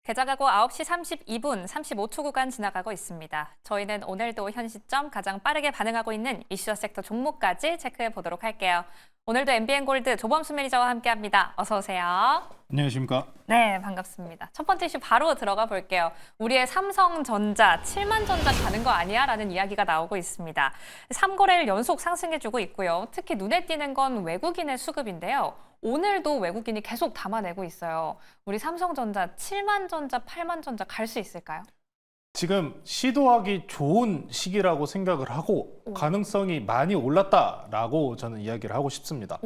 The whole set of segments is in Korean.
개장하고 9시 32분 35초 구간 지나가고 있습니다. 저희는 오늘도 현 시점 가장 빠르게 반응하고 있는 이슈 섹터 종목까지 체크해 보도록 할게요. 오늘도 MBN골드 조범수 매니저와 함께합니다. 어서 오세요. 안녕하십니까? 네, 반갑습니다. 첫 번째 이슈 바로 들어가 볼게요. 우리의 삼성전자 7만 전자 가는 거 아니야? 라는 이야기가 나오고 있습니다. 3거래일 연속 상승해주고 있고요. 특히 눈에 띄는 건 외국인의 수급인데요. 오늘도 외국인이 계속 담아내고 있어요. 우리 삼성전자 7만 전자, 8만 전자 갈 수 있을까요? 지금 시도하기 좋은 시기라고 생각을 하고 가능성이 많이 올랐다라고 저는 이야기를 하고 싶습니다.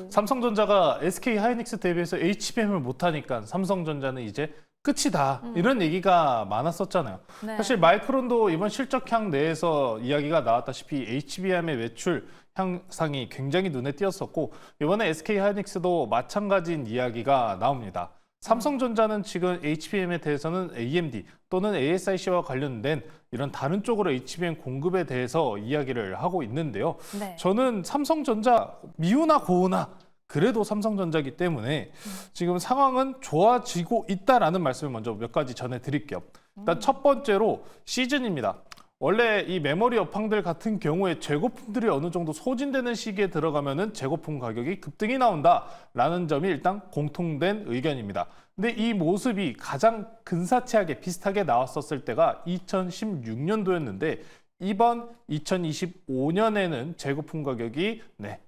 삼성전자가 SK 하이닉스 대비해서 HBM을 못하니까 삼성전자는 이제 끝이다. 이런 얘기가 많았었잖아요. 네. 사실 마이크론도 이번 실적향 내에서 이야기가 나왔다시피 HBM의 매출 향상이 굉장히 눈에 띄었었고 이번에 SK 하이닉스도 마찬가지인 이야기가 나옵니다. 삼성전자는 지금 HBM에 대해서는 AMD 또는 ASIC와 관련된 이런 다른 쪽으로 HBM 공급에 대해서 이야기를 하고 있는데요. 네. 저는 삼성전자 미우나 고우나 그래도 삼성전자이기 때문에 지금 상황은 좋아지고 있다라는 말씀을 먼저 몇 가지 전해드릴게요. 일단 첫 번째로 시즌입니다. 원래 이 메모리 업황들 같은 경우에 재고품들이 어느 정도 소진되는 시기에 들어가면은 재고품 가격이 급등이 나온다라는 점이 일단 공통된 의견입니다. 근데 이 모습이 가장 근사치하게 비슷하게 나왔었을 때가 2016년도였는데 이번 2025년에는 재고품 가격이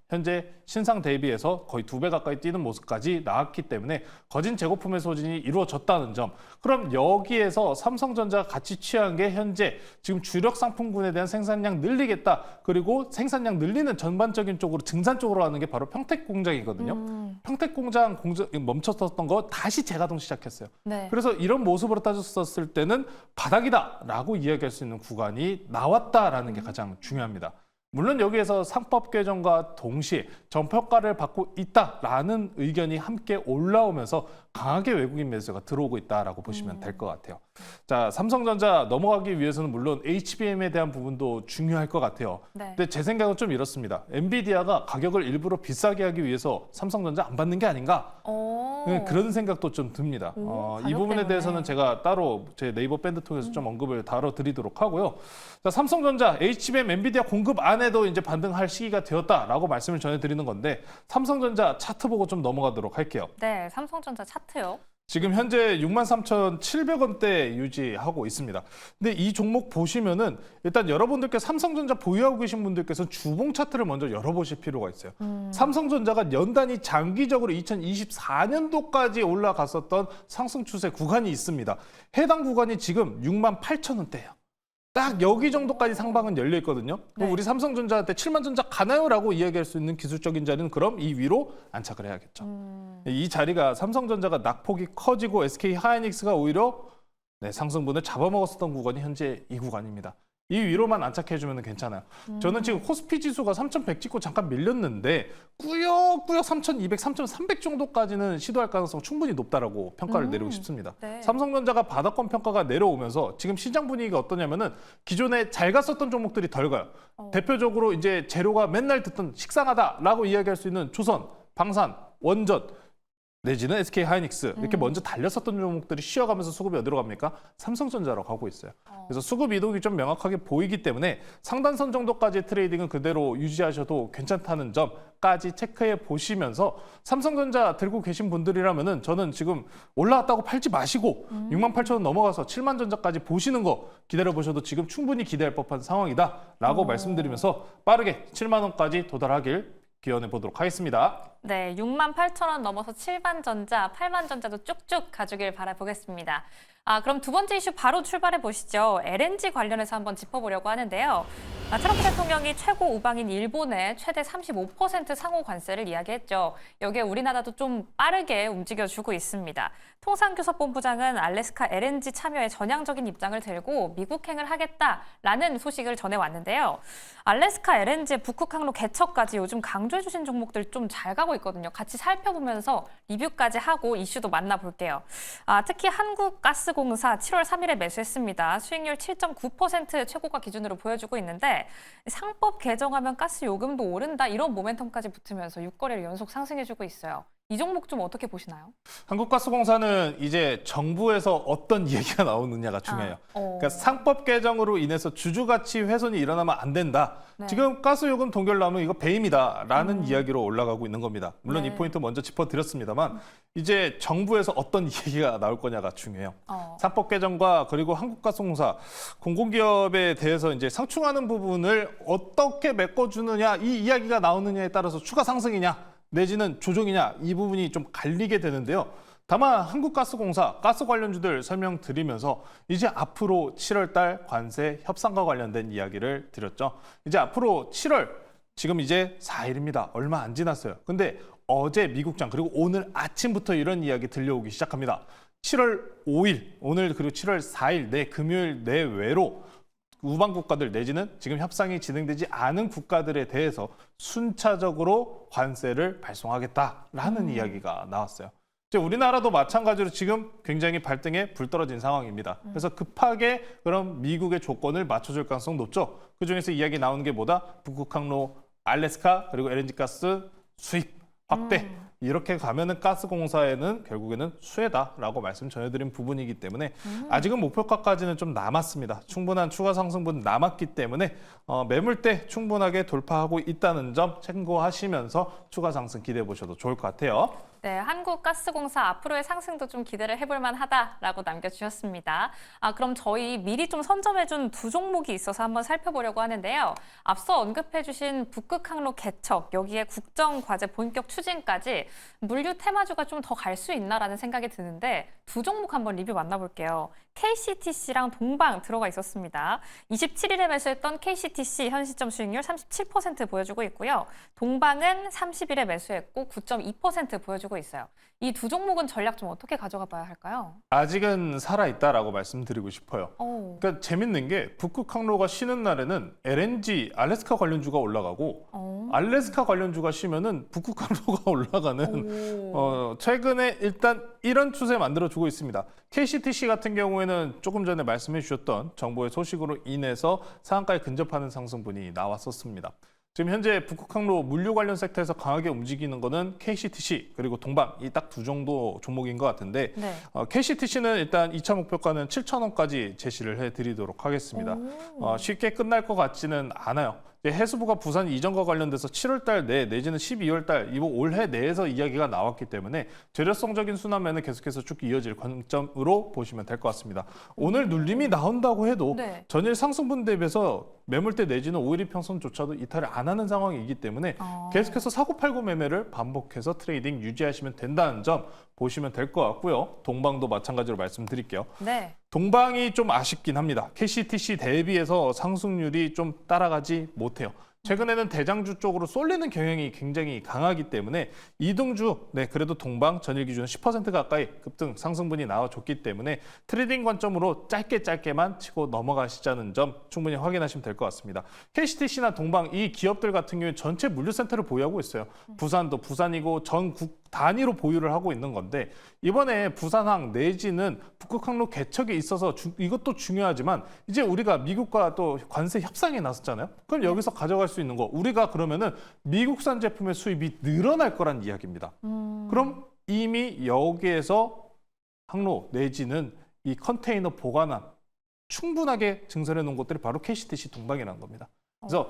현재 신상 대비해서 거의 2배 가까이 뛰는 모습까지 나왔기 때문에 거진 재고품의 소진이 이루어졌다는 점. 그럼 여기에서 삼성전자가 같이 취한 게 현재 지금 주력 상품군에 대한 생산량 늘리겠다. 그리고 생산량 늘리는 전반적인 쪽으로 증산 쪽으로 하는 게 바로 평택 공장이거든요. 평택 공장 멈췄었던 거 다시 재가동 시작했어요. 네. 그래서 이런 모습으로 따졌었을 때는 바닥이다라고 이야기할 수 있는 구간이 나왔다라는 게 가장 중요합니다. 물론 여기에서 상법 개정과 동시에 전평가를 받고 있다라는 의견이 함께 올라오면서 강하게 외국인 매수가 들어오고 있다라고 보시면 될 것 같아요. 자, 삼성전자 넘어가기 위해서는 물론 HBM에 대한 부분도 중요할 것 같아요. 네. 근데 제 생각은 좀 이렇습니다. 엔비디아가 가격을 일부러 비싸게 하기 위해서 삼성전자 안 받는 게 아닌가? 그런 생각도 좀 듭니다. 이 가격 부분에 때문에. 대해서는 제가 따로 제 네이버 밴드 통해서 좀 언급을 다뤄드리도록 하고요. 자, 삼성전자, HBM, 엔비디아 공급 안에도 이제 반등할 시기가 되었다라고 말씀을 전해드리는 건데 삼성전자 차트 보고 좀 넘어가도록 할게요. 네, 삼성전자 차트요. 지금 현재 63,700원대 유지하고 있습니다. 근데 이 종목 보시면은 일단 여러분들께 삼성전자 보유하고 계신 분들께서 주봉 차트를 먼저 열어보실 필요가 있어요. 삼성전자가 연단위 장기적으로 2024년도까지 올라갔었던 상승 추세 구간이 있습니다. 해당 구간이 지금 68,000원대예요. 딱 여기 정도까지 상방은 열려 있거든요. 그럼 네. 우리 삼성전자한테 7만 전자 가나요?라고 이야기할 수 있는 기술적인 자리는 그럼 이 위로 안착을 해야겠죠. 이 자리가 삼성전자가 낙폭이 커지고 SK 하이닉스가 오히려 상승분을 잡아먹었었던 구간이 현재 이 구간입니다. 이 위로만 안착해주면 괜찮아요. 저는 지금 코스피 지수가 3,100 찍고 잠깐 밀렸는데 꾸역꾸역 3,200, 3,300 정도까지는 시도할 가능성 충분히 높다라고 평가를 내리고 싶습니다. 네. 삼성전자가 바닥권 평가가 내려오면서 지금 시장 분위기가 어떠냐면은 기존에 잘 갔었던 종목들이 덜 가요. 대표적으로 이제 재료가 맨날 듣던 식상하다라고 이야기할 수 있는 조선, 방산, 원전 내지는 SK 하이닉스 이렇게 먼저 달렸었던 종목들이 쉬어가면서 수급이 어디로 갑니까? 삼성전자로 가고 있어요. 그래서 수급 이동이 좀 명확하게 보이기 때문에 상단선 정도까지 트레이딩은 그대로 유지하셔도 괜찮다는 점까지 체크해 보시면서 삼성전자 들고 계신 분들이라면은 저는 지금 올라왔다고 팔지 마시고 68,000원 넘어가서 7만 전자까지 보시는 거 기다려 보셔도 지금 충분히 기대할 법한 상황이다라고 말씀드리면서 빠르게 7만 원까지 도달하길 기원해 보도록 하겠습니다. 네, 68,000원 넘어서 7만 전자, 8만 전자도 쭉쭉 가주길 바라보겠습니다. 그럼 두 번째 이슈 바로 출발해 보시죠. LNG 관련해서 한번 짚어보려고 하는데요. 트럼프 대통령이 최고 우방인 일본에 최대 35% 상호 관세를 이야기했죠. 여기에 우리나라도 좀 빠르게 움직여주고 있습니다. 통상교섭본부장은 알래스카 LNG 참여에 전향적인 입장을 들고 미국행을 하겠다라는 소식을 전해왔는데요. 알래스카 LNG의 북극 항로 개척까지 요즘 강조해 주신 종목들 좀 잘 가고 있거든요. 같이 살펴보면서 리뷰까지 하고 이슈도 만나볼게요. 특히 한국가스공사 7월 3일에 매수했습니다. 수익률 7.9% 최고가 기준으로 보여주고 있는데 상법 개정하면 가스 요금도 오른다 이런 모멘텀까지 붙으면서 6거래를 연속 상승해주고 있어요. 이 종목 좀 어떻게 보시나요? 한국가스공사는 이제 정부에서 어떤 이야기가 나오느냐가 중요해요. 그러니까 상법 개정으로 인해서 주주가치 훼손이 일어나면 안 된다. 네. 지금 가스요금 동결 나오면 이거 배임이다라는 이야기로 올라가고 있는 겁니다. 물론 네. 이 포인트 먼저 짚어드렸습니다만 이제 정부에서 어떤 이야기가 나올 거냐가 중요해요. 상법 개정과 그리고 한국가스공사 공공기업에 대해서 이제 상충하는 부분을 어떻게 메꿔주느냐 이 이야기가 나오느냐에 따라서 추가 상승이냐 내지는 조정이냐 이 부분이 좀 갈리게 되는데요. 다만 한국가스공사 가스 관련주들 설명드리면서 이제 앞으로 7월 달 관세 협상과 관련된 이야기를 드렸죠. 이제 앞으로 7월 지금 이제 4일입니다. 얼마 안 지났어요. 근데 어제 미국장 그리고 오늘 아침부터 이런 이야기 들려오기 시작합니다. 7월 5일 오늘 그리고 7월 4일 내 금요일 내외로 우방 국가들 내지는 지금 협상이 진행되지 않은 국가들에 대해서 순차적으로 관세를 발송하겠다라는 이야기가 나왔어요. 이제 우리나라도 마찬가지로 지금 굉장히 발등에 불 떨어진 상황입니다. 그래서 급하게 그럼 미국의 조건을 맞춰줄 가능성 높죠. 그중에서 이야기 나오는 게 뭐다? 북극 항로, 알래스카 그리고 LNG 가스 수입 확대. 이렇게 가면은 가스공사에는 결국에는 수혜다라고 말씀 전해드린 부분이기 때문에 아직은 목표가까지는 좀 남았습니다. 충분한 추가 상승분 남았기 때문에 매물대 충분하게 돌파하고 있다는 점 참고하시면서 추가 상승 기대해 보셔도 좋을 것 같아요. 네, 한국가스공사 앞으로의 상승도 좀 기대를 해볼 만하다라고 남겨주셨습니다. 그럼 저희 미리 좀 선점해준 두 종목이 있어서 한번 살펴보려고 하는데요. 앞서 언급해주신 북극항로 개척, 여기에 국정과제 본격 추진까지 물류 테마주가 좀 더 갈 수 있나라는 생각이 드는데 두 종목 한번 리뷰 만나볼게요. KCTC랑 동방 들어가 있었습니다. 27일에 매수했던 KCTC 현 시점 수익률 37% 보여주고 있고요. 동방은 30일에 매수했고 9.2% 보여주고 있어요. 이 두 종목은 전략 좀 어떻게 가져가 봐야 할까요? 아직은 살아있다라고 말씀드리고 싶어요. 그러니까 재밌는 게 북극 항로가 쉬는 날에는 LNG, 알래스카 관련주가 올라가고 알래스카 관련주가 쉬면은 북극 항로가 올라가는 최근에 일단 이런 추세 만들어주고 있습니다. KCTC 같은 경우에는 조금 전에 말씀해 주셨던 정부의 소식으로 인해서 상한가에 근접하는 상승분이 나왔었습니다. 지금 현재 북극항로 물류 관련 섹터에서 강하게 움직이는 거는 KCTC 그리고 동방 이 딱 두 정도 종목인 것 같은데 네. KCTC는 일단 2차 목표가는 7,000원까지 제시를 해드리도록 하겠습니다. 쉽게 끝날 것 같지는 않아요. 해수부가 부산 이전과 관련돼서 7월 달 내 내지는 12월 달 이번 올해 내에서 이야기가 나왔기 때문에 재료성적인 순환매는 계속해서 쭉 이어질 관점으로 보시면 될 것 같습니다. 오늘 눌림이 나온다고 해도 네. 전일 상승분 대비해서 매물대 내지는 5일 이평선조차도 이탈을 안 하는 상황이기 때문에 계속해서 사고팔고 매매를 반복해서 트레이딩 유지하시면 된다는 점 보시면 될 것 같고요. 동방도 마찬가지로 말씀드릴게요. 네. 동방이 좀 아쉽긴 합니다. KCTC 대비해서 상승률이 좀 따라가지 못해요. 최근에는 대장주 쪽으로 쏠리는 경향이 굉장히 강하기 때문에 이등주, 그래도 동방 전일 기준 10% 가까이 급등 상승분이 나와줬기 때문에 트레이딩 관점으로 짧게만 치고 넘어가시자는 점 충분히 확인하시면 될 것 같습니다. KCTC나 동방 이 기업들 같은 경우에 전체 물류센터를 보유하고 있어요. 부산도 부산이고 전국 단위로 보유를 하고 있는 건데 이번에 부산항 내지는 북극항로 개척에 있어서 이것도 중요하지만 이제 우리가 미국과 또 관세 협상에 나섰잖아요. 그럼 여기서 가져갈 수 있는 거 우리가 그러면은 미국산 제품의 수입이 늘어날 거란 이야기입니다. 그럼 이미 여기에서 항로 내지는 이 컨테이너 보관함 충분하게 증설해 놓은 것들이 바로 KCTC 동방이라는 겁니다. 그래서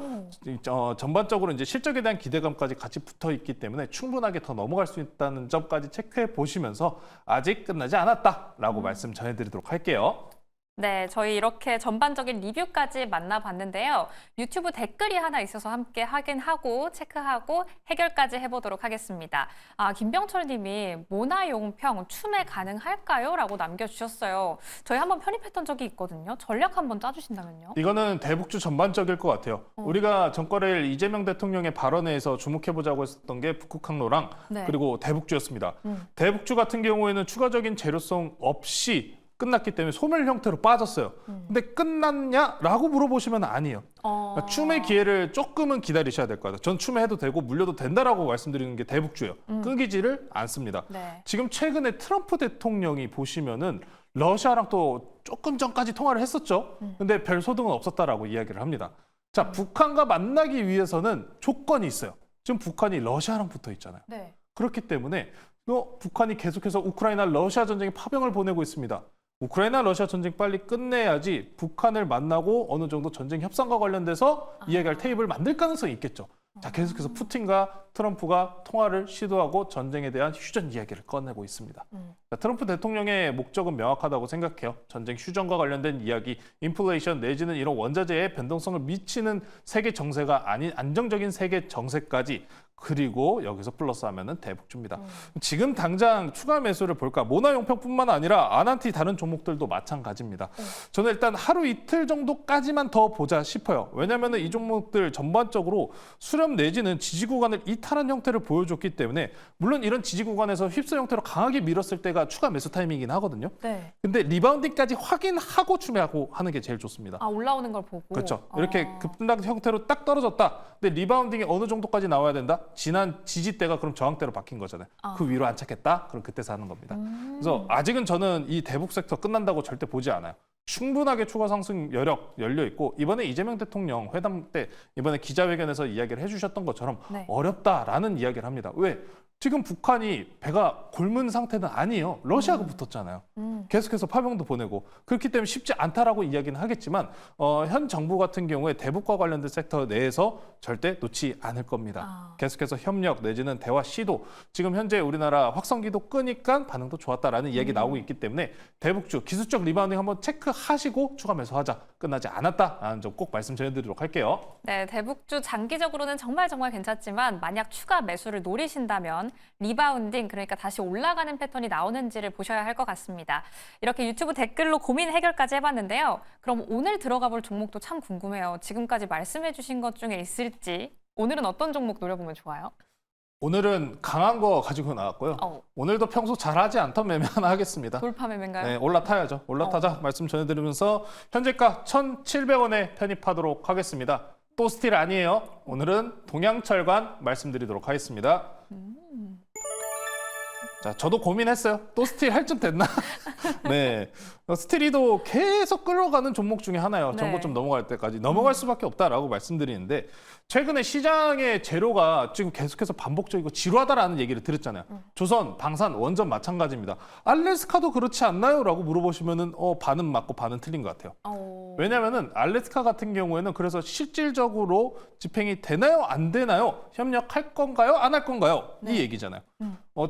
전반적으로 이제 실적에 대한 기대감까지 같이 붙어 있기 때문에 충분하게 더 넘어갈 수 있다는 점까지 체크해 보시면서 아직 끝나지 않았다라고 말씀 전해드리도록 할게요. 네, 저희 이렇게 전반적인 리뷰까지 만나봤는데요. 유튜브 댓글이 하나 있어서 함께 확인하고 체크하고 해결까지 해보도록 하겠습니다. 김병철 님이 모나용평 추매 가능할까요? 라고 남겨주셨어요. 저희 한번 편입했던 적이 있거든요. 전략 한번 짜주신다면요? 이거는 대북주 전반적일 것 같아요. 우리가 전거래일 이재명 대통령의 발언에서 주목해보자고 했었던 게 북극항로랑 그리고 대북주였습니다. 대북주 같은 경우에는 추가적인 재료성 없이 끝났기 때문에 소멸 형태로 빠졌어요. 근데 끝났냐라고 물어보시면 아니에요. 그러니까 추매 기회를 조금은 기다리셔야 될 것 같아요. 전 추매해도 되고 물려도 된다라고 말씀드리는 게 대북주예요. 끊기지를 않습니다. 네. 지금 최근에 트럼프 대통령이 보시면은 러시아랑 또 조금 전까지 통화를 했었죠. 근데 별 소득은 없었다라고 이야기를 합니다. 자, 북한과 만나기 위해서는 조건이 있어요. 지금 북한이 러시아랑 붙어 있잖아요. 네. 그렇기 때문에 북한이 계속해서 우크라이나 러시아 전쟁에 파병을 보내고 있습니다. 우크라이나 러시아 전쟁 빨리 끝내야지 북한을 만나고 어느 정도 전쟁 협상과 관련돼서 이야기할 테이블을 만들 가능성이 있겠죠. 자, 계속해서 푸틴과 트럼프가 통화를 시도하고 전쟁에 대한 휴전 이야기를 꺼내고 있습니다. 자, 트럼프 대통령의 목적은 명확하다고 생각해요. 전쟁 휴전과 관련된 이야기, 인플레이션 내지는 이런 원자재의 변동성을 미치는 세계 정세가 아닌 안정적인 세계 정세까지, 그리고 여기서 플러스하면은 대북주입니다. 지금 당장 추가 매수를 볼까? 모나용평뿐만 아니라 아난티 다른 종목들도 마찬가지입니다. 저는 일단 하루 이틀 정도까지만 더 보자 싶어요. 왜냐하면 이 종목들 전반적으로 수렴 내지는 지지 구간을 이탈한 형태를 보여줬기 때문에, 물론 이런 지지 구간에서 휩쓸 형태로 강하게 밀었을 때가 추가 매수 타이밍이긴 하거든요. 네. 근데 리바운딩까지 확인하고 추매하고 하는 게 제일 좋습니다. 올라오는 걸 보고. 그렇죠. 이렇게 급락 형태로 딱 떨어졌다. 근데 리바운딩이 어느 정도까지 나와야 된다? 지난 지지대가 그럼 저항대로 바뀐 거잖아요. 그 위로 안착했다? 그럼 그때 사는 겁니다. 그래서 아직은 저는 이 대북 섹터 끝난다고 절대 보지 않아요. 충분하게 추가 상승 여력 열려 있고, 이번에 이재명 대통령 회담 때 이번에 기자회견에서 이야기를 해주셨던 것처럼 네. 어렵다라는 이야기를 합니다. 왜? 지금 북한이 배가 곪은 상태는 아니에요. 러시아가 붙었잖아요. 계속해서 파병도 보내고, 그렇기 때문에 쉽지 않다라고 이야기는 하겠지만 현 정부 같은 경우에 대북과 관련된 섹터 내에서 절대 놓지 않을 겁니다. 계속해서 협력 내지는 대화 시도, 지금 현재 우리나라 확성기도 끄니까 반응도 좋았다라는 이야기 나오고 있기 때문에 대북주 기술적 리바운딩 한번 체크하시고 추가 매수하자. 끝나지 않았다라는 점 꼭 말씀 전해드리도록 할게요. 네, 대북주 장기적으로는 정말 괜찮지만 만약 추가 매수를 노리신다면 리바운딩, 그러니까 다시 올라가는 패턴이 나오는지를 보셔야 할 것 같습니다. 이렇게 유튜브 댓글로 고민 해결까지 해봤는데요. 그럼 오늘 들어가 볼 종목도 참 궁금해요. 지금까지 말씀해 주신 것 중에 있을지, 오늘은 어떤 종목 노려보면 좋아요? 오늘은 강한 거 가지고 나왔고요. 오늘도 평소 잘하지 않던 매매 하나 하겠습니다. 돌파 매매인가요? 네, 올라타야죠. 올라타자 말씀 전해드리면서 현재가 1,700원에 편입하도록 하겠습니다. 또 스틸 아니에요. 오늘은 동양철관 말씀드리도록 하겠습니다. 자, 저도 고민했어요. 또 스틸 할 쯤 됐나? 네, 스틸이도 계속 끌어가는 종목 중에 하나예요. 네. 정고점 넘어갈 때까지 넘어갈 수밖에 없다라고 말씀드리는데, 최근에 시장의 재료가 지금 계속해서 반복적이고 지루하다라는 얘기를 드렸잖아요. 조선, 방산, 원전 마찬가지입니다. 알래스카도 그렇지 않나요? 라고 물어보시면은 반은 맞고 반은 틀린 것 같아요. 왜냐하면은 알래스카 같은 경우에는 그래서 실질적으로 집행이 되나요? 안 되나요? 협력할 건가요? 안 할 건가요? 네. 이 얘기잖아요.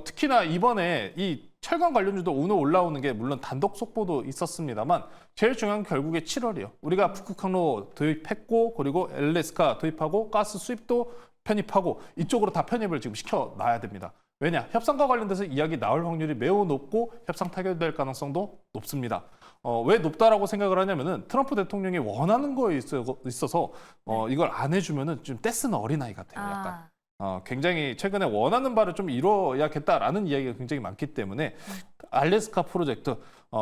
특히나 이번에 이 철강 관련주도 오늘 올라오는 게 물론 단독 속보도 있었습니다만, 제일 중요한 건 결국에 7월이에요. 우리가 북극항로 도입했고, 그리고 알래스카 도입하고, 가스 수입도 편입하고, 이쪽으로 다 편입을 지금 시켜놔야 됩니다. 왜냐? 협상과 관련돼서 이야기 나올 확률이 매우 높고 협상 타결될 가능성도 높습니다. 왜 높다라고 생각을 하냐면은 트럼프 대통령이 원하는 거에 있어서 이걸 안 해주면은 좀 떼쓰는 어린아이 같아요. 약간. 굉장히 최근에 원하는 바를 좀 이뤄야겠다라는 이야기가 굉장히 많기 때문에 알래스카 프로젝트,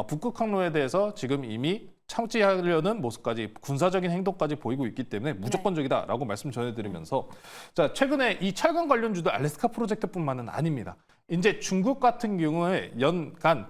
북극항로에 대해서 지금 이미 참지하려는 모습까지, 군사적인 행동까지 보이고 있기 때문에 무조건적이다라고 말씀 전해드리면서, 자, 최근에 이 철강 관련주도 알래스카 프로젝트뿐만은 아닙니다. 이제 중국 같은 경우에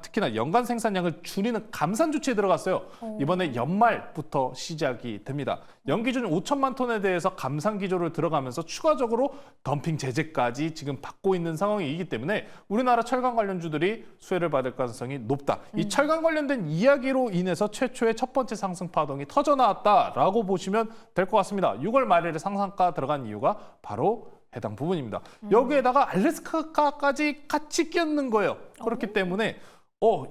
특히나 연간 생산량을 줄이는 감산 조치에 들어갔어요. 이번에 연말부터 시작이 됩니다. 연기준 5천만 톤에 대해서 감산 기조를 들어가면서 추가적으로 덤핑 제재까지 지금 받고 있는 상황이기 때문에 우리나라 철강 관련주들이 수혜를 받을 가능성이 높다. 이 철강 관련된 이야기로 인해서 최초의 첫 번째 상승 파동이 터져 나왔다라고 보시면 될 것 같습니다. 6월 말일에 상한가 들어간 이유가 바로 해당 부분입니다. 여기에다가 알래스카까지 같이 끼얹는 거예요. 그렇기 때문에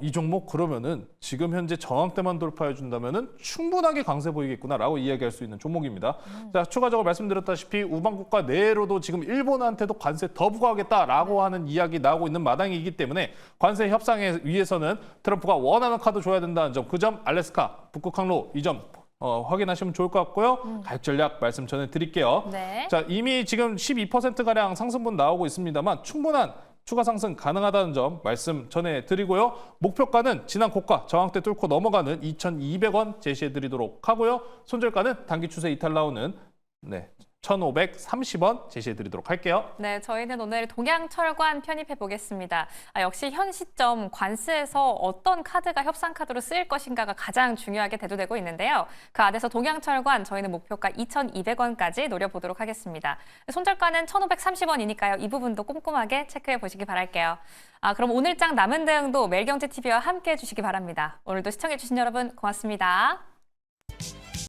이 종목 그러면은 지금 현재 저항대만 돌파해 준다면은 충분하게 강세 보이겠구나라고 이야기할 수 있는 종목입니다. 자, 추가적으로 말씀드렸다시피 우방국가 내로도 지금 일본한테도 관세 더 부과하겠다라고 하는 이야기 나오고 있는 마당이기 때문에 관세 협상에 위해서는 트럼프가 원하는 카드 줘야 된다는 점, 그 점 알래스카, 북극항로 이 점 확인하시면 좋을 것 같고요. 가격 전략 말씀 전해드릴게요. 네. 자, 이미 지금 12%가량 상승분 나오고 있습니다만 충분한 추가 상승 가능하다는 점 말씀 전해드리고요. 목표가는 지난 고가 저항대 뚫고 넘어가는 2,200원 제시해드리도록 하고요. 손절가는 단기 추세 이탈 나오는 1,530원 제시해 드리도록 할게요. 네, 저희는 오늘 동양철관 편입해 보겠습니다. 역시 현 시점 관스에서 어떤 카드가 협상 카드로 쓰일 것인가가 가장 중요하게 대두되고 있는데요. 그 안에서 동양철관 저희는 목표가 2,200원까지 노려보도록 하겠습니다. 손절가는 1,530원이니까요. 이 부분도 꼼꼼하게 체크해 보시기 바랄게요. 그럼 오늘장 남은 대응도 매일경제TV와 함께 해주시기 바랍니다. 오늘도 시청해 주신 여러분 고맙습니다.